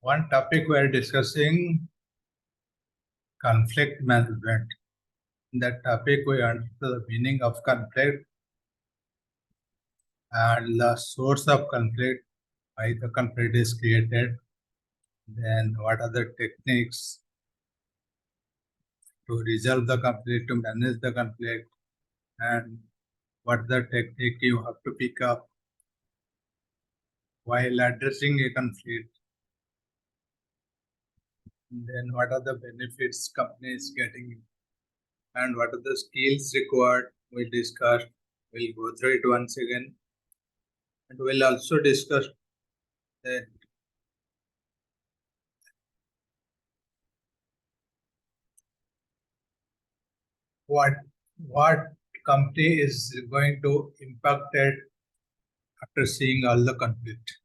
One topic we are discussing conflict management. In that topic, we understood the meaning of conflict and the source of conflict, why the conflict is created, then what are the techniques to resolve the conflict, to manage the conflict, and what the technique you have to pick up while addressing a conflict. Then what are the benefits company is getting and what are the skills required we discussed. We'll go through it once again. And we'll also discuss that what company is going to impact it after seeing all the conflict.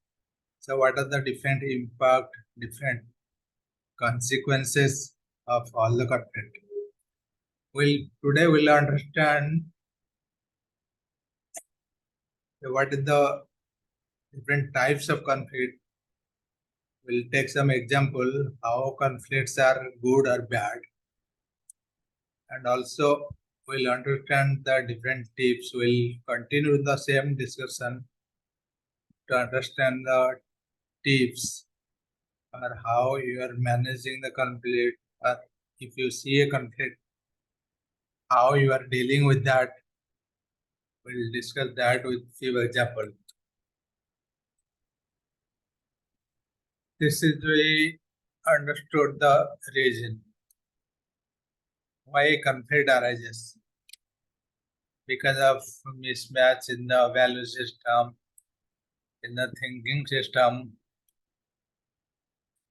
So what are the different impact, different consequences of all the conflict? Today we'll understand what is the different types of conflict. We'll take some example how conflicts are good or bad, and also we'll understand the different tips. We'll continue the same discussion to understand the tips or how you are managing the conflict, or if you see a conflict, how you are dealing with that. We'll discuss that with few examples. This is we understood the reason why conflict arises because of mismatch in the value system, in the thinking system.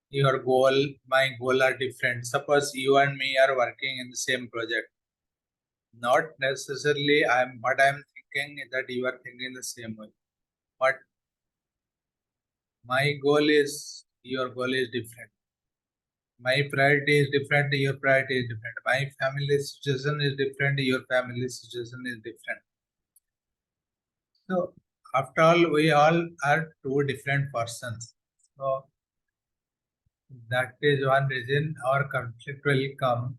Your goal, my goal are different. Suppose you and me are working in the same project. Not necessarily what I'm thinking is that you are thinking the same way. But my goal is, your goal is different. My priority is different, your priority is different. My family situation is different, your family situation is different. So after all, we all are two different persons. So that is one reason our conflict will come.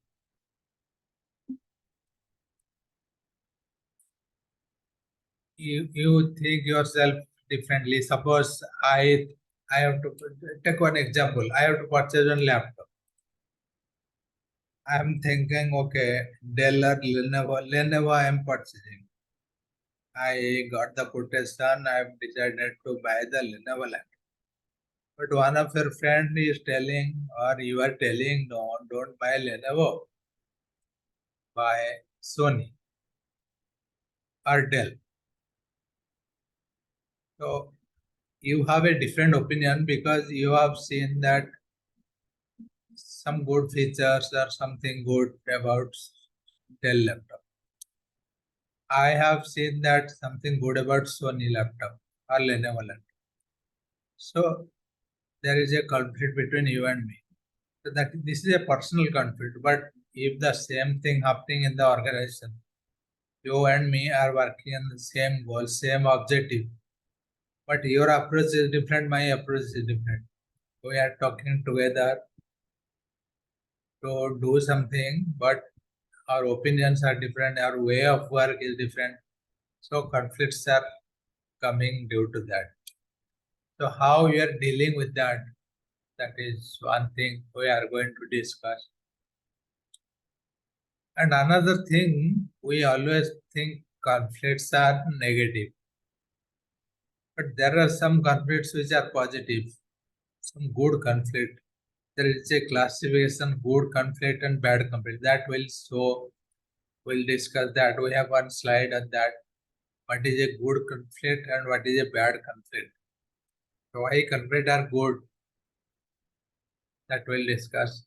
You think yourself differently. Suppose I have to take one example. I have to purchase one laptop. I am thinking, okay, Dell or Lenovo I am purchasing. I got the quotation. I have decided to buy the Lenovo laptop. But one of your friend is telling, or you are telling, no, don't buy Lenovo, buy Sony or Dell. So you have a different opinion because you have seen that some good features or something good about Dell laptop. I have seen that something good about Sony laptop or Lenovo laptop. So there is a conflict between you and me. So that this is a personal conflict. But if the same thing happening in the organization, you and me are working on the same goal, same objective, but your approach is different, my approach is different. We are talking together to do something, but our opinions are different, our way of work is different. So conflicts are coming due to that. So how we are dealing with that, that is one thing we are going to discuss. And another thing, we always think conflicts are negative. But there are some conflicts which are positive, some good conflict. There is a classification, good conflict and bad conflict. That will show, we'll discuss that. We have one slide on that. What is a good conflict and what is a bad conflict. So why conflict are good? That we'll discuss.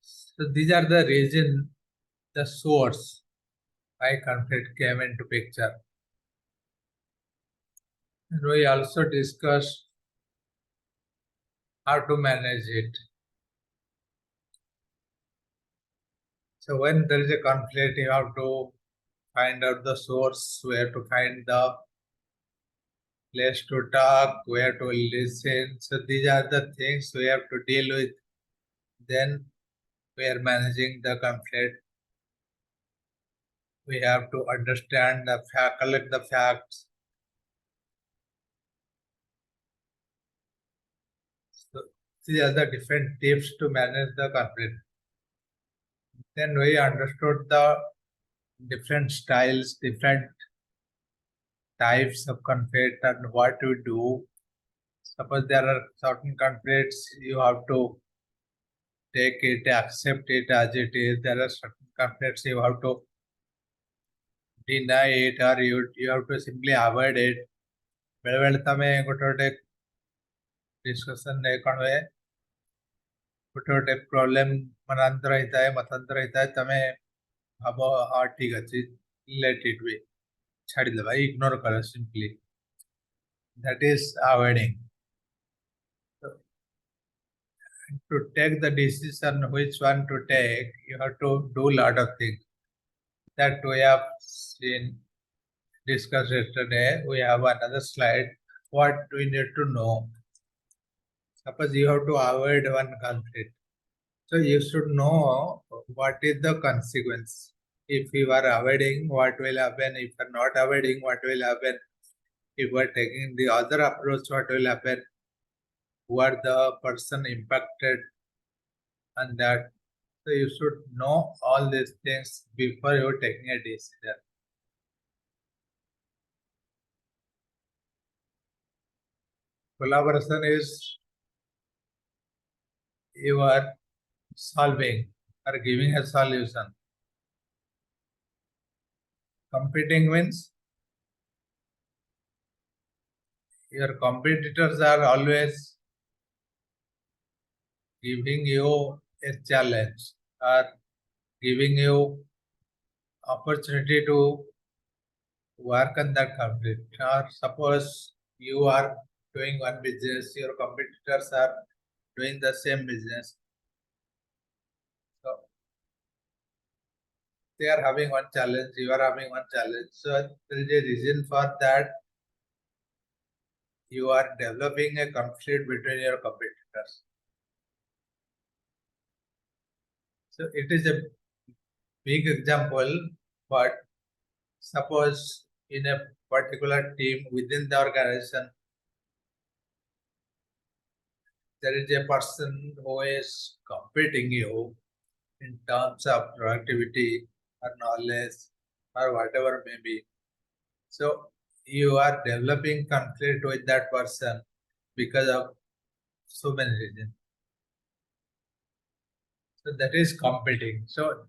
So these are the reason, the source why conflict came into picture. And we also discussed how to manage it. So when there is a conflict, you have to find out the source, we have to find the place to talk, where to listen. So these are the things we have to deal with. Then we are managing the conflict. We have to understand the fact, collect the facts. So these are the different tips to manage the conflict. Then we understood the different styles, different types of conflict and what to do. Suppose there are certain conflicts, you have to take it, accept it as it is. There are certain conflicts you have to deny it or you have to simply avoid it. बेले तमे गोटे गोटे discussion कौन हुए गोटे गोटे problem मनांतर होता है मतांतर होता है तमे भाव हाँ ठीक अच्छे लेट इट बी छाड़ी दे भाई इग्नोर करो simply that is avoiding to take the decision which one to take, you have to do a lot of things that we have seen discussed yesterday. We have another slide. What we need to know. Suppose you have to avoid one conflict. So you should know what is the consequence. If you are avoiding, what will happen? If you are not avoiding, what will happen? If you are taking the other approach, what will happen? Who are the person impacted on that? So you should know all these things before you taking a decision. Collaboration is you are solving or giving a solution. Competing means your competitors are always giving you a challenge or giving you opportunity to work on that conflict. Or suppose you are doing one business, your competitors are doing the same business. So they are having one challenge, you are having one challenge. So there is a reason for that. You are developing a conflict between your competitors. So it is a big example, but suppose in a particular team within the organization, there is a person who is competing you in terms of productivity or knowledge or whatever may be. So you are developing conflict with that person because of so many reasons. So that is competing. So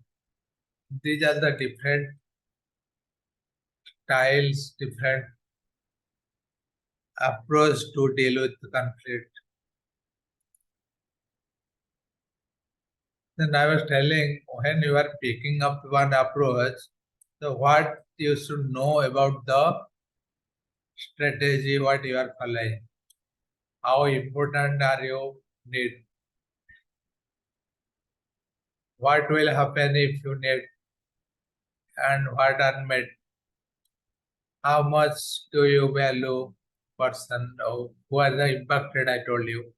these are the different styles, different approach to deal with the conflict. Then I was telling when you are picking up one approach, so what you should know about the strategy, what you are following, how important are you need, what will happen if you need, and what are met, how much do you value person, who are the impacted, I told you,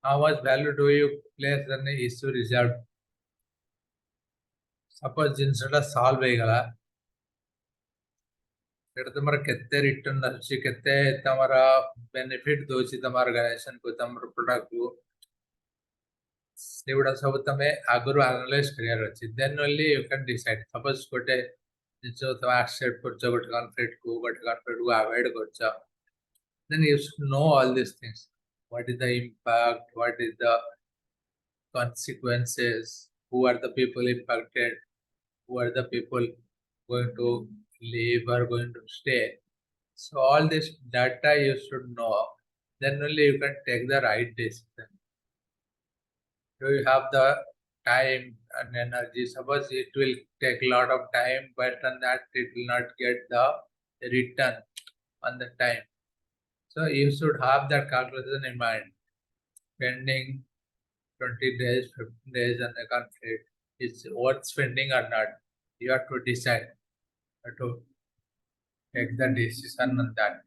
how much value do you place on the issue resolved. Suppose ଜିନିଷଟା solve ହେଇଗଲା ସେଟା ତମର କେତେ return ଆସୁଛି କେତେ ତମର benefit ଦଉଛି ତମ ଅର୍ଗାନାଇଜେସନ କୁ ତମର ପ୍ରୋଡକ୍ଟ କୁ ସେଗୁଡା ସବୁ ତମେ ଆଗରୁ ଆନାଲାଇଜ କରିବାର ଅଛି then only you can decide suppose ଗୋଟେ ଜିନିଷ ତମେ ଆକ୍ସେପ୍ଟ କରୁଛ ଗୋଟେ କନଫ୍ଲିକ୍ଟ କୁ ଆଭଏଡ୍ କରୁଛ then you should know all these things. What is the impact? What is the consequences? Who are the people impacted? Who are the people going to leave or going to stay? So all this data you should know. Then only you can take the right decision. Do you have the time and energy? Suppose it will take a lot of time, but on that it will not get the return on the time. So you should have that calculation in mind. Spending 20 days, 15 days on the conflict is worth spending or not. You have to decide. You have to take the decision on that.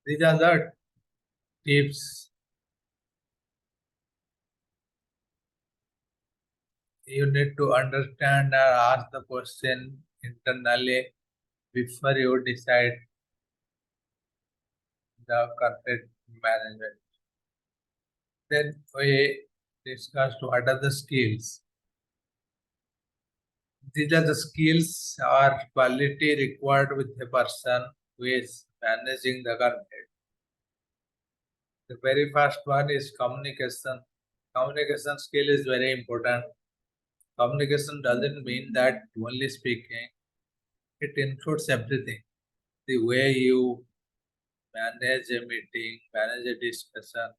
These are the tips you need to understand or ask the question internally before you decide the conflict management. Then we discussed what are the skills. These are the skills or quality required with a person who is managing the conflict. The very first one is communication. Communication skill is very important. Communication doesn't mean that only speaking. It includes everything. The way you manage a meeting, manage a discussion,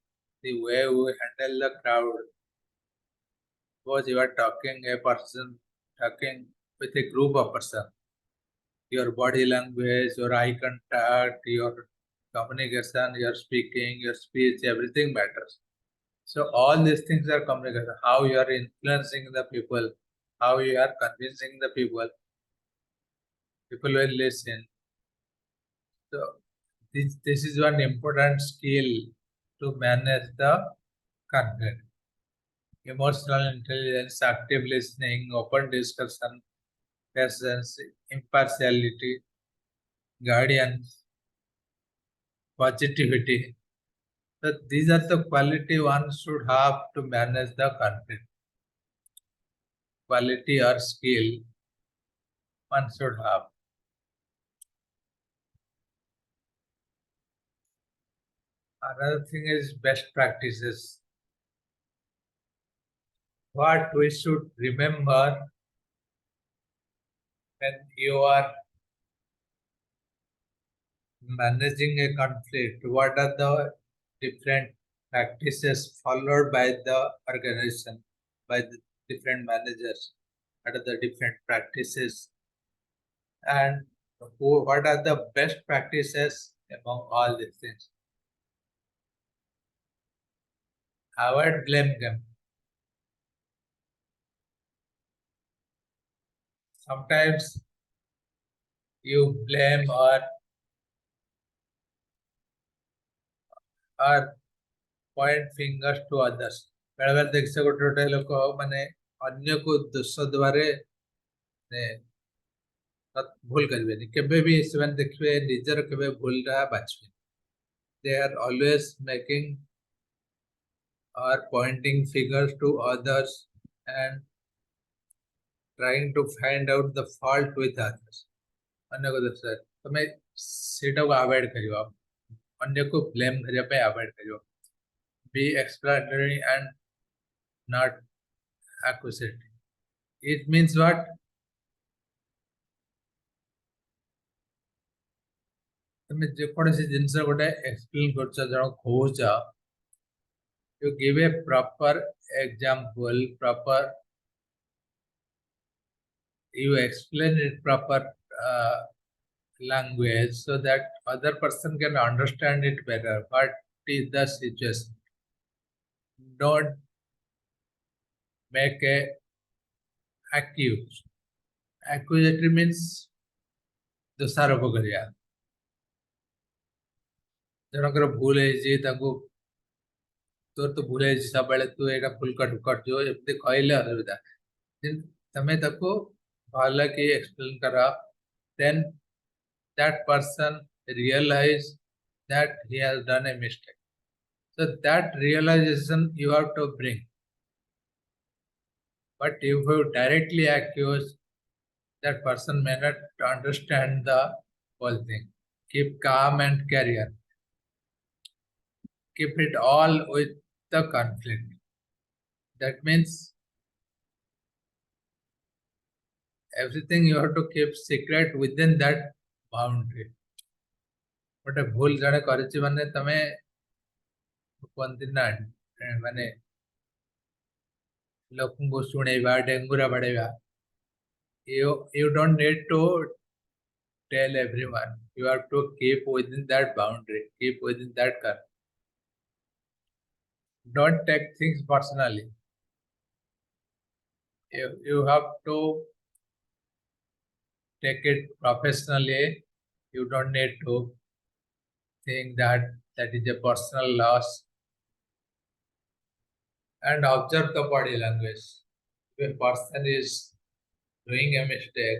the way you handle the crowd. Suppose you are talking with a group of person. Your body language, your eye contact, your communication, your speaking, your speech, everything matters. So all these things are communication. How you are influencing the people, how you are convincing the people, people will listen. So this is one important skill to manage the conflict. Emotional intelligence, active listening, open discussion, patience, impartiality, guidance, positivity. So these are the quality one should have to manage the conflict. Quality or skill one should have. Another thing is best practices. What we should remember when you are managing a conflict, what are the different practices followed by the organization, by the different managers? What are the different practices? And what are the best practices among all these things? Avoid blame game. Sometimes you blame or point fingers to others. ବେଳେବେଳେ ଦେଖିଛ ଗୋଟେ ଗୋଟେ ଲୋକ ମାନେ ଅନ୍ୟକୁ ଦୋଷ ଦେବାରେ ଭୁଲ କରିବେନି, କେବେ ବି ସେମାନେ ଦେଖିବେ ନିଜର କେବେ ଭୁଲଟା ବାଛିବେନି. They are always making or pointing fingers to others and trying to find out the fault with others. ଅନ୍ୟକୁ ଦୋଷ ତମେ ସେଇଟାକୁ ଆଭଏଡ୍ କରିବ, ଅନ୍ୟକୁ ବ୍ଲେମ୍ କରିବା ପାଇଁ ଆଭଏଡ୍ କରିବ. Be explanatory and not accusatory. It means what? ତମେ ଯେକୌଣସି ଜିନିଷ ଗୋଟେ ଏକ୍ସପ୍ଲେନ୍ କରୁଛ, ଜଣକୁ କହୁଛ, you give a proper example, you explain it proper language so that other person can understand it better. What is the situation? Don't make a accuse. Accusatory means ଦୋଷାରୋପ କରିବା. ଜଣଙ୍କର ଭୁଲ ହେଇଛି, ତାଙ୍କୁ ତୋର ତ ଭୁଲ ହେଇଛି, ସବୁବେଳେ ତୁ ଏଇଟା ଭୁଲ କରିଛୁ, ଏମିତି କହିଲେ ଅସୁବିଧା. ତମେ ତାକୁ ଭଲ କି ଏକ୍ସପ୍ଲେନ୍ କର, then that person realize that he has done a mistake. So that realization you have to bring. But if you directly accuse, that person may not understand the whole thing. Keep calm and carry on. Keep it all with the conflict. That means everything you have to keep secret within that boundary. ଗୋଟେ ଭୁଲ ଜଣେ କରିଛି ମାନେ ତମେ କୁହନ୍ତି ନା ମାନେ ଲୋକଙ୍କୁ ଶୁଣେଇବା, ଡେଙ୍ଗୁରା ବାଡେଇବା. You don't need to tell everyone. You have to keep within that boundary, keep within that curve. Don't take things personally. You have to take it professionally. You don't need to think that that is a personal loss, and observe the body language. If a person is doing a mistake,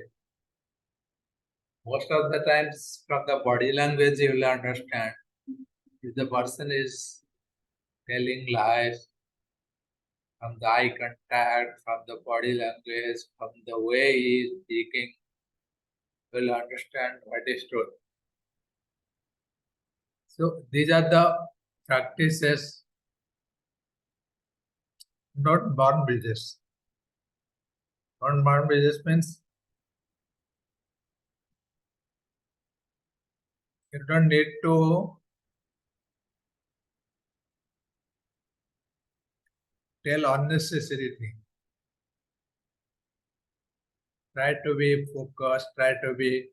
most of the times from the body language you will understand if the person is telling lies, from the eye contact, from the body language, from the way he is speaking, you will understand what is truth. So these are the practices, not born bridges. Non born bridges means you don't need to tell unnecessary things. Try to be focused, try to be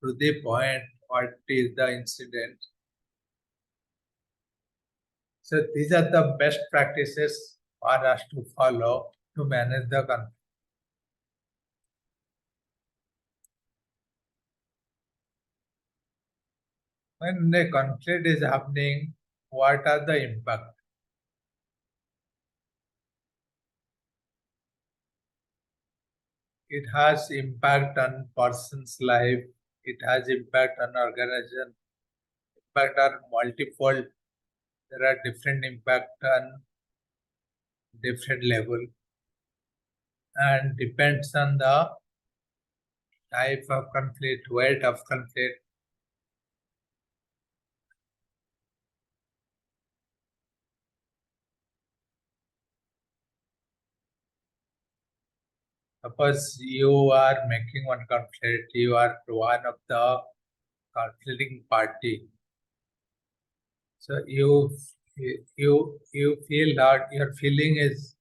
to the point, what is the incident. So these are the best practices for us to follow to manage the conflict. When a conflict is happening, what are the impact? It has impact on person's life. It has impact on organization. Impact are multifold. There are different impact on different level, and depends on the type of conflict, weight of conflict. Suppose you are making one conflict, you are one of the conflicting party. So you feel that your feeling is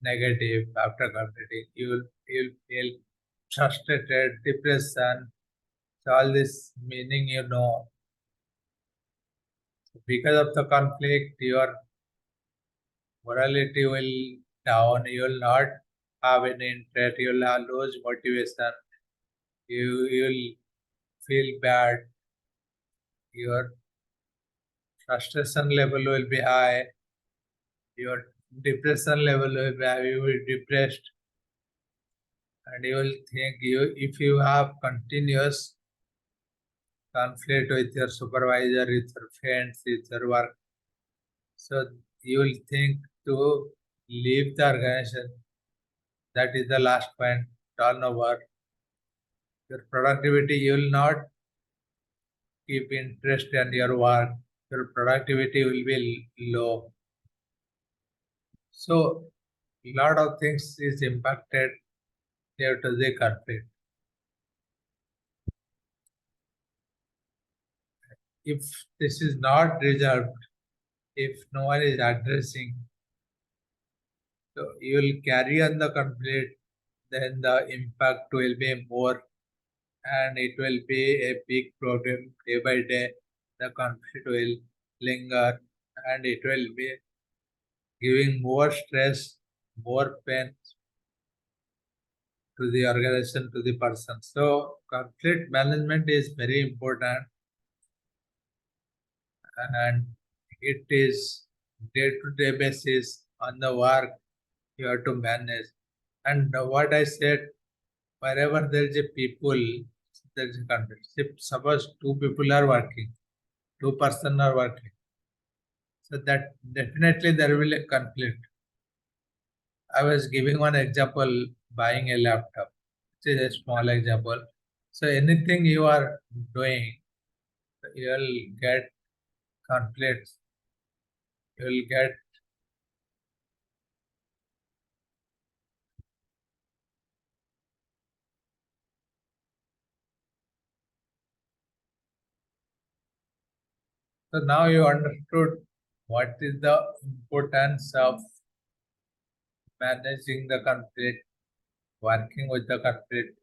negative after conflicting. You'll feel frustrated, depression. So all this meaning because of the conflict, your morality will down. You will not have any interest. You will lose motivation. You'll feel bad. Your frustration level will be high. Your depression level will be high. You will be depressed, and you will think if you have continuous conflict with your supervisor, with your friends, with your work, so you will think to leave the organization. That is the last point. Turnover. Your productivity, you will not keep interest in your work. Your productivity will be low. So, lot of things is impacted due to the conflict. If this is not resolved, if no one is addressing, so you will carry on the conflict, then the impact will be more, and it will be a big problem day by day. The conflict will linger, and it will be giving more stress, more pain to the organization, to the person. So conflict management is very important, and it is day-to-day basis on the work you have to manage. And what I said, wherever there is a people, there is a conflict. If suppose two people are working, two person are working, so that definitely there will be a conflict. I was giving one example, buying a laptop. This is a small example. So anything you are doing, you'll get conflicts. You'll get so now you understood what is the importance of managing the conflict, working with the conflict,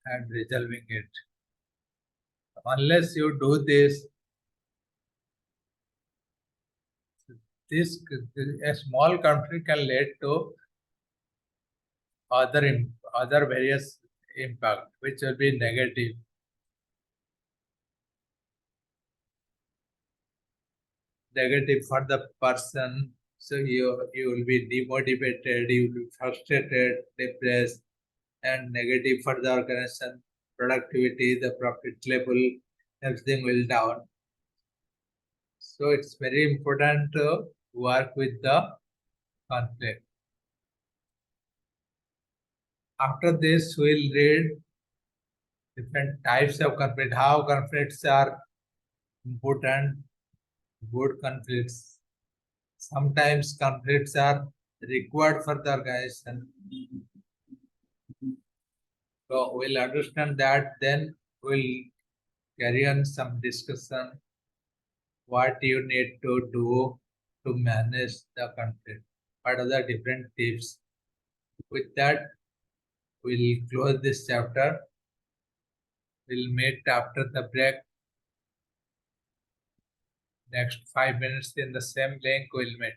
and resolving it. Unless you do this a small conflict can lead to other various impact, which will be negative. negative for the person. So you will be demotivated, you will be frustrated, depressed, and negative for the organization, productivity, the profit level, everything will down. So it's very important to work with the conflict. After this, we'll read different types of conflict, how conflicts are important, good conflicts. Sometimes conflicts are required for the organization. So we'll understand that, then we'll carry on some discussion what you need to do to manage the conflict. What are the different tips? With that, we'll close this chapter. We'll meet after the break. Next 5 minutes in the same link we'll meet.